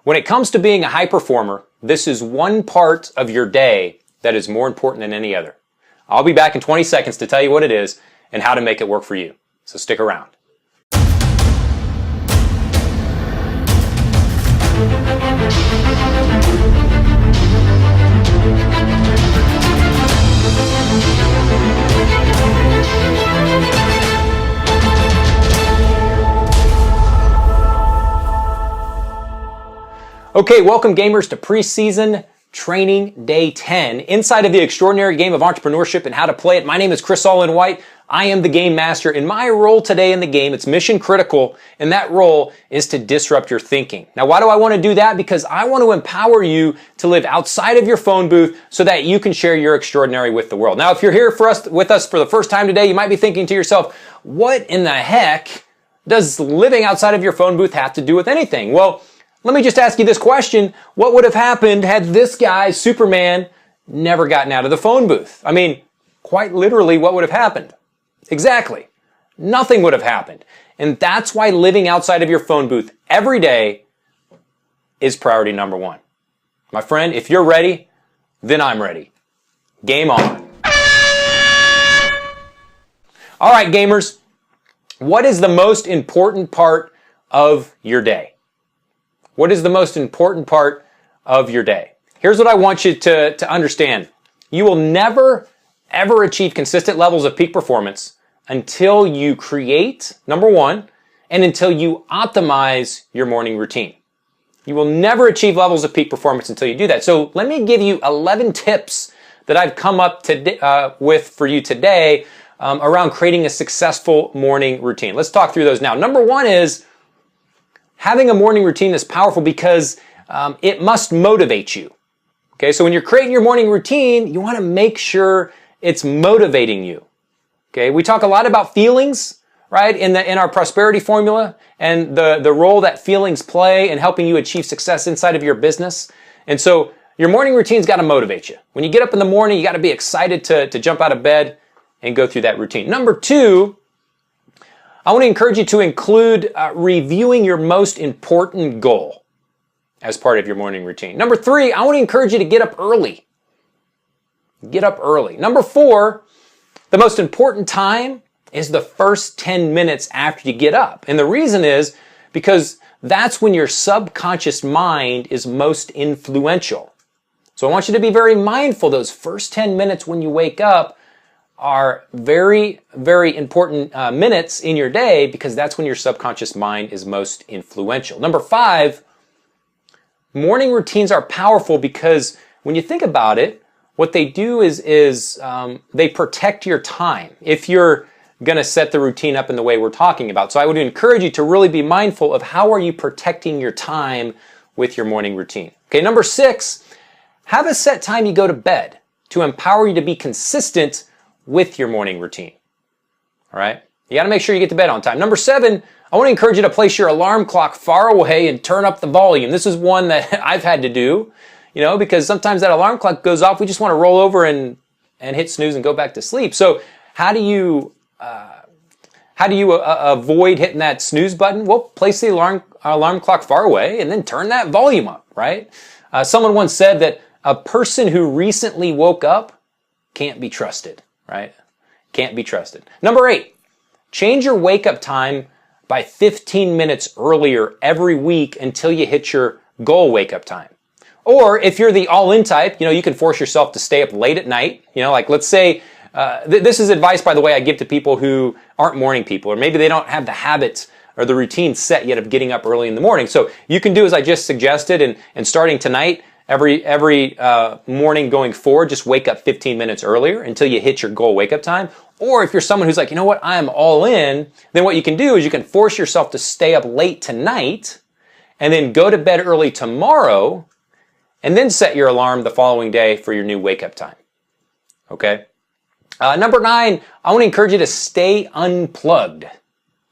When it comes to being a high performer, this is one part of your day that is more important than any other. I'll be back in 20 seconds to tell you what it is and how to make it work for you. So stick around. Okay, welcome gamers to preseason training day 10 inside of the extraordinary game of entrepreneurship and how to play it. My name is Chris White. I am the game master. In my role today in the game, it's mission critical, and that role is to disrupt your thinking. Now, why do I want to do that? Because I want to empower you to live outside of your phone booth so that you can share your extraordinary with the world. Now, if you're here with us for the first time today, you might be thinking to yourself, what in the heck does living outside of your phone booth have to do with anything? Well, let me just ask you this question. What would have happened had this guy, Superman, never gotten out of the phone booth? I mean, quite literally, what would have happened? Exactly. Nothing would have happened. And that's why living outside of your phone booth every day is priority number one. My friend, if you're ready, then I'm ready. Game on. All right, gamers. What is the most important part of your day? What is the most important part of your day? Here's what I want you to understand. You will never, ever achieve consistent levels of peak performance until you create, number one, and until you optimize your morning routine. You will never achieve levels of peak performance until you do that. So let me give you 11 tips that I've come up with for you today around creating a successful morning routine. Let's talk through those now. Number one is, having a morning routine is powerful because it must motivate you. Okay, so when you're creating your morning routine, you want to make sure it's motivating you. Okay, we talk a lot about feelings, right, in our prosperity formula and the role that feelings play in helping you achieve success inside of your business. And so your morning routine's got to motivate you. When you get up in the morning, you got to be excited to jump out of bed and go through that routine. Number two, I want to encourage you to include reviewing your most important goal as part of your morning routine. Number three, I want to encourage you to get up early. Get up early. Number four, the most important time is the first 10 minutes after you get up. And the reason is because that's when your subconscious mind is most influential. So I want you to be very mindful. Those first 10 minutes when you wake up are very, very important minutes in your day because that's when your subconscious mind is most influential. Number five, morning routines are powerful because when you think about it, what they do is they protect your time if you're going to set the routine up in the way we're talking about. So I would encourage you to really be mindful of how are you protecting your time with your morning routine. Okay, number six, have a set time you go to bed to empower you to be consistent with your morning routine. All right? You got to make sure you get to bed on time. Number seven, I want to encourage you to place your alarm clock far away and turn up the volume. This is one that I've had to do, because sometimes that alarm clock goes off. We just want to roll over and hit snooze and go back to sleep. So how do you avoid hitting that snooze button? Well, place the alarm clock far away and then turn that volume up, right? Someone once said that a person who recently woke up can't be trusted. Right? Can't be trusted. Number eight, change your wake-up time by 15 minutes earlier every week until you hit your goal wake-up time. Or if you're the all-in type, you can force yourself to stay up late at night. Like let's say, this is advice, by the way, I give to people who aren't morning people, or maybe they don't have the habit or the routine set yet of getting up early in the morning. So you can do as I just suggested, and starting tonight, every morning going forward, just wake up 15 minutes earlier until you hit your goal wake-up time. Or if you're someone who's like, you know what, I am all in, then what you can do is you can force yourself to stay up late tonight and then go to bed early tomorrow and then set your alarm the following day for your new wake-up time. Okay? Number nine, I want to encourage you to stay unplugged.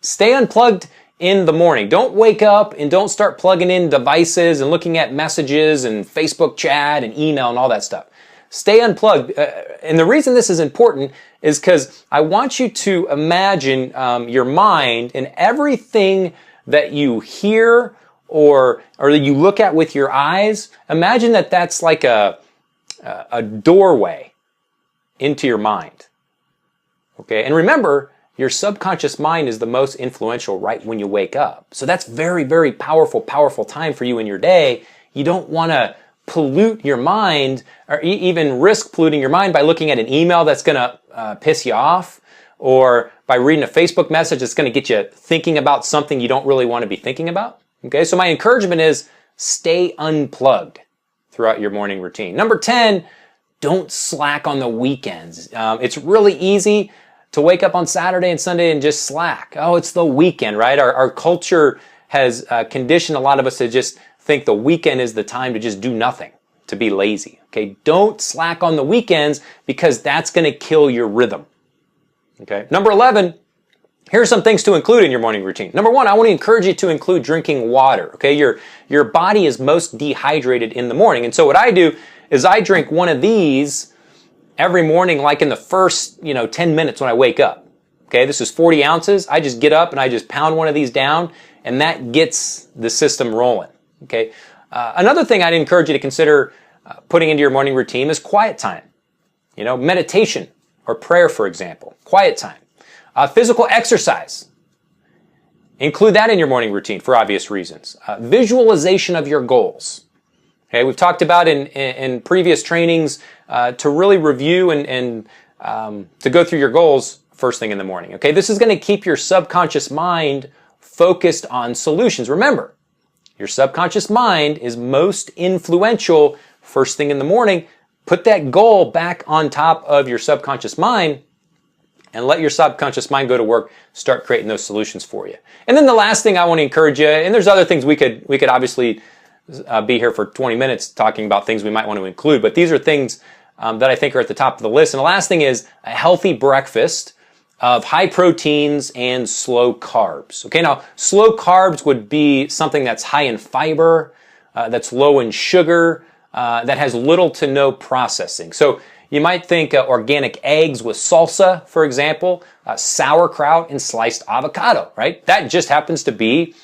Stay unplugged in the morning. Don't wake up and don't start plugging in devices and looking at messages and Facebook chat and email and all that stuff. Stay unplugged. And the reason this is important is because I want you to imagine your mind and everything that you hear or that you look at with your eyes, imagine that that's like a doorway into your mind. Okay, and remember, your subconscious mind is the most influential right when you wake up. So that's very, very powerful time for you in your day. You don't want to pollute your mind or even risk polluting your mind by looking at an email that's going to piss you off, or by reading a Facebook message that's going to get you thinking about something you don't really want to be thinking about. Okay, so my encouragement is stay unplugged throughout your morning routine. Number 10, don't slack on the weekends. It's really easy to wake up on Saturday and Sunday and just slack. Oh, it's the weekend, right? Our culture has conditioned a lot of us to just think the weekend is the time to just do nothing, to be lazy. Okay, don't slack on the weekends because that's going to kill your rhythm. Okay, number 11, here are some things to include in your morning routine. Number 1, I want to encourage you to include drinking water. Okay, your body is most dehydrated in the morning, and so what I do is I drink one of these every morning, like in the first 10 minutes when I wake up. Okay, this is 40 ounces. I just get up and I just pound one of these down, and that gets the system rolling. Okay, another thing I'd encourage you to consider putting into your morning routine is quiet time. Meditation or prayer, for example. Quiet time. Physical exercise. Include that in your morning routine for obvious reasons. Visualization of your goals. Okay, we've talked about in previous trainings to really review and to go through your goals first thing in the morning. Okay, this is going to keep your subconscious mind focused on solutions. Remember, your subconscious mind is most influential first thing in the morning. Put that goal back on top of your subconscious mind and let your subconscious mind go to work, start creating those solutions for you. And then the last thing I want to encourage you, and there's other things we could obviously be here for 20 minutes talking about things we might want to include, but these are things that I think are at the top of the list. And the last thing is a healthy breakfast of high proteins and slow carbs. Okay, now slow carbs would be something that's high in fiber, that's low in sugar, that has little to no processing. So you might think organic eggs with salsa, for example, sauerkraut and sliced avocado, right? That just happens to be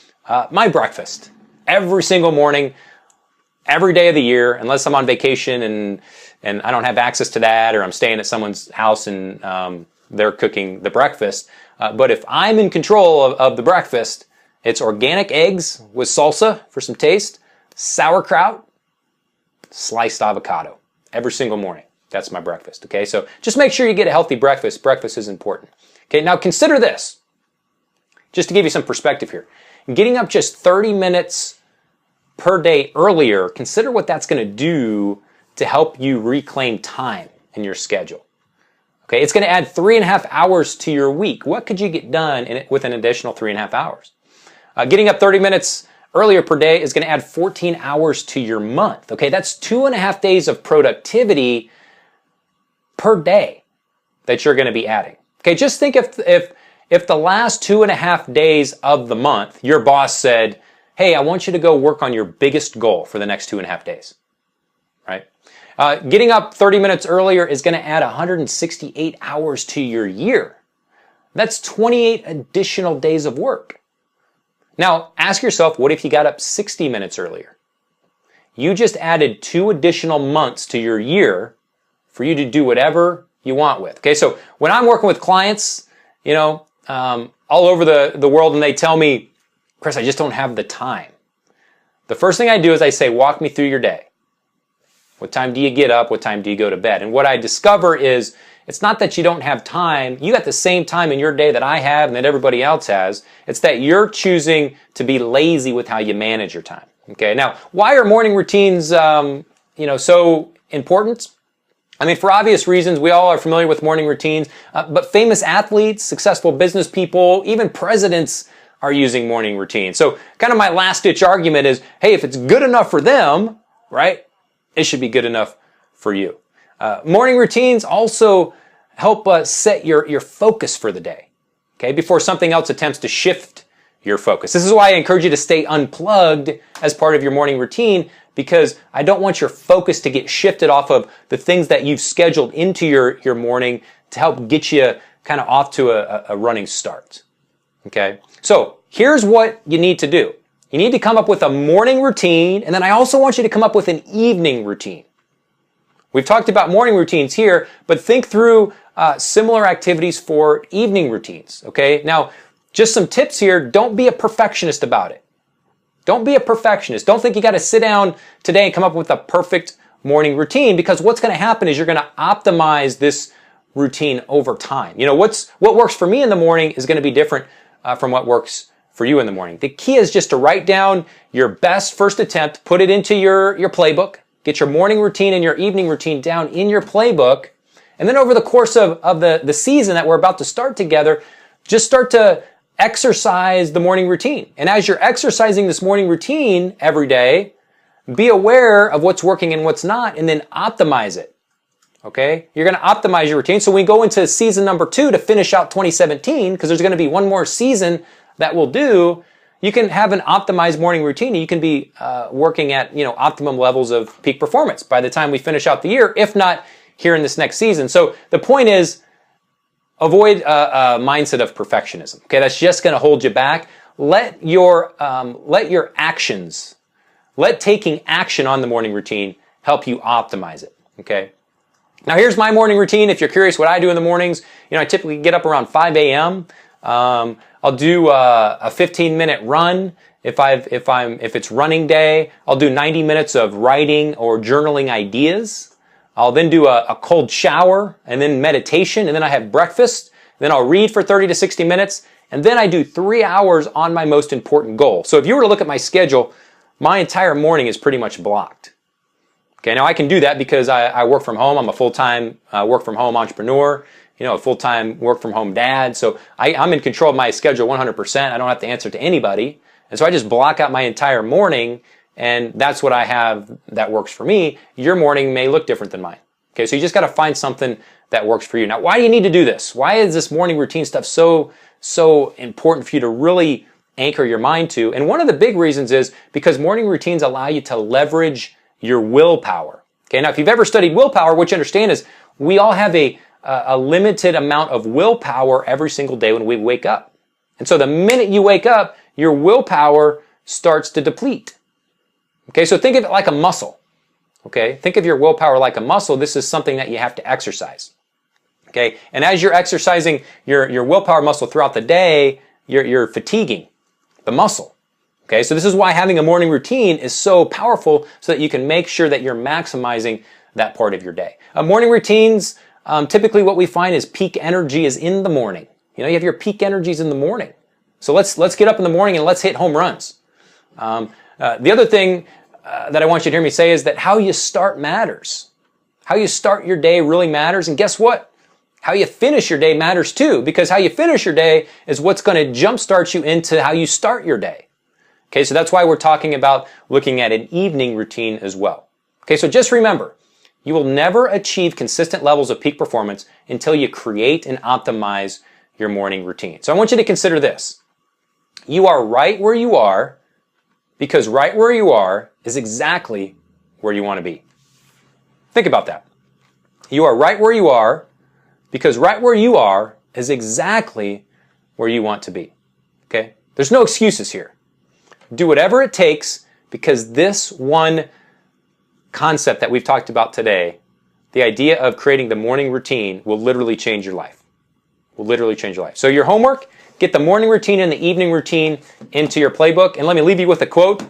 my breakfast. Every single morning, every day of the year, unless I'm on vacation and I don't have access to that, or I'm staying at someone's house and they're cooking the breakfast. But if I'm in control of the breakfast, it's organic eggs with salsa for some taste, sauerkraut, sliced avocado every single morning. That's my breakfast. Okay, so just make sure you get a healthy breakfast. Breakfast is important. Okay, now consider this, just to give you some perspective here. Getting up just 30 minutes per day earlier, consider what that's going to do to help you reclaim time in your schedule. Okay, it's going to add 3.5 hours to your week. What could you get done with an additional 3.5 hours? Getting up 30 minutes earlier per day is going to add 14 hours to your month. Okay, that's 2.5 days of productivity per day that you're going to be adding. Okay, just think if the last 2.5 days of the month, your boss said, hey, I want you to go work on your biggest goal for the next 2.5 days, right? Getting up 30 minutes earlier is going to add 168 hours to your year. That's 28 additional days of work. Now, ask yourself, what if you got up 60 minutes earlier? You just added 2 additional months to your year for you to do whatever you want with. Okay, so when I'm working with clients, all over the world, and they tell me, Chris, I just don't have the time. The first thing I do is I say, walk me through your day. What time do you get up? What time do you go to bed? And what I discover is it's not that you don't have time. You got the same time in your day that I have and that everybody else has. It's that you're choosing to be lazy with how you manage your time. Okay, now, why are morning routines, so important? I mean, for obvious reasons, we all are familiar with morning routines, but famous athletes, successful business people, even presidents are using morning routines. So kind of my last-ditch argument is, hey, if it's good enough for them, right, it should be good enough for you. Morning routines also help set your focus for the day, okay, before something else attempts to shift your focus. This is why I encourage you to stay unplugged as part of your morning routine, because I don't want your focus to get shifted off of the things that you've scheduled into your morning to help get you kind of off to a running start. Okay, so here's what you need to do. You need to come up with a morning routine, and then I also want you to come up with an evening routine. We've talked about morning routines here, but think through similar activities for evening routines, okay? Now, just some tips here. Don't be a perfectionist about it. Don't be a perfectionist. Don't think you got to sit down today and come up with a perfect morning routine, because what's going to happen is you're going to optimize this routine over time. You know, what works for me in the morning is going to be different from what works for you in the morning. The key is just to write down your best first attempt, put it into your playbook, get your morning routine and your evening routine down in your playbook, and then over the course of the season that we're about to start together, just start to exercise the morning routine. And as you're exercising this morning routine every day, be aware of what's working and what's not, and then optimize it. Okay? You're going to optimize your routine. So when we go into season number 2 to finish out 2017, because there's going to be one more season that we'll do, you can have an optimized morning routine. You can be working at, optimum levels of peak performance by the time we finish out the year, if not here in this next season. So the point is, avoid a mindset of perfectionism. Okay, that's just going to hold you back. Let your actions, let taking action on the morning routine help you optimize it. Okay. Now here's my morning routine. If you're curious what I do in the mornings, I typically get up around 5 a.m. I'll do a 15-minute run. If it's running day, I'll do 90 minutes of writing or journaling ideas. I'll then do a cold shower and then meditation, and then I have breakfast. Then I'll read for 30 to 60 minutes, and then I do 3 hours on my most important goal. So if you were to look at my schedule, my entire morning is pretty much blocked. Okay, now I can do that because I work from home. I'm a full-time work from home entrepreneur, a full-time work from home dad. So I'm in control of my schedule 100%. I don't have to answer to anybody. And so I just block out my entire morning, and that's what I have that works for me. Your morning may look different than mine. Okay, so you just got to find something that works for you. Now, why do you need to do this? Why is this morning routine stuff so important for you to really anchor your mind to? And one of the big reasons is because morning routines allow you to leverage your willpower. Okay, now if you've ever studied willpower, what you understand is we all have a limited amount of willpower every single day when we wake up. And so the minute you wake up, your willpower starts to deplete. Okay, so think of it like a muscle. Okay, think of your willpower like a muscle. This is something that you have to exercise. Okay, and as you're exercising your willpower muscle throughout the day, you're fatiguing the muscle. Okay, so this is why having a morning routine is so powerful, so that you can make sure that you're maximizing that part of your day. Morning routines, typically what we find is peak energy is in the morning. You have your peak energies in the morning. So let's get up in the morning and let's hit home runs. The other thing that I want you to hear me say is that how you start matters. How you start your day really matters. And guess what? How you finish your day matters too, because how you finish your day is what's going to jumpstart you into how you start your day. Okay, so that's why we're talking about looking at an evening routine as well. Okay, so just remember, you will never achieve consistent levels of peak performance until you create and optimize your morning routine. So I want you to consider this. You are right where you are because right where you are is exactly where you want to be. Think about that. You are right where you are because right where you are is exactly where you want to be. Okay? There's no excuses here. Do whatever it takes, because this one concept that we've talked about today, the idea of creating the morning routine, will literally change your life. Will literally change your life. So your homework, get the morning routine and the evening routine into your playbook. And let me leave you with a quote.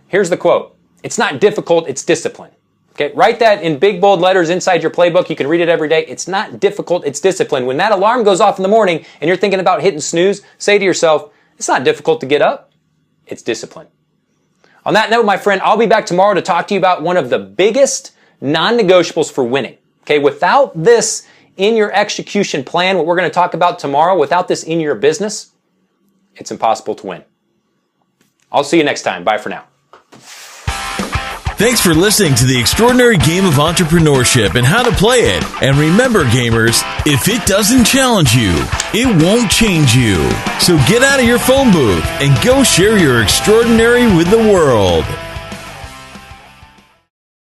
Here's the quote. It's not difficult, it's discipline. Okay, write that in big bold letters inside your playbook. You can read it every day. It's not difficult, it's discipline. When that alarm goes off in the morning and you're thinking about hitting snooze, say to yourself, it's not difficult to get up. It's discipline. On that note, my friend, I'll be back tomorrow to talk to you about one of the biggest non-negotiables for winning. Okay, without this in your execution plan, what we're going to talk about tomorrow, without this in your business, it's impossible to win. I'll see you next time. Bye for now. Thanks for listening to the extraordinary game of entrepreneurship and how to play it. And remember, gamers, if it doesn't challenge you, it won't change you. So get out of your phone booth and go share your extraordinary with the world.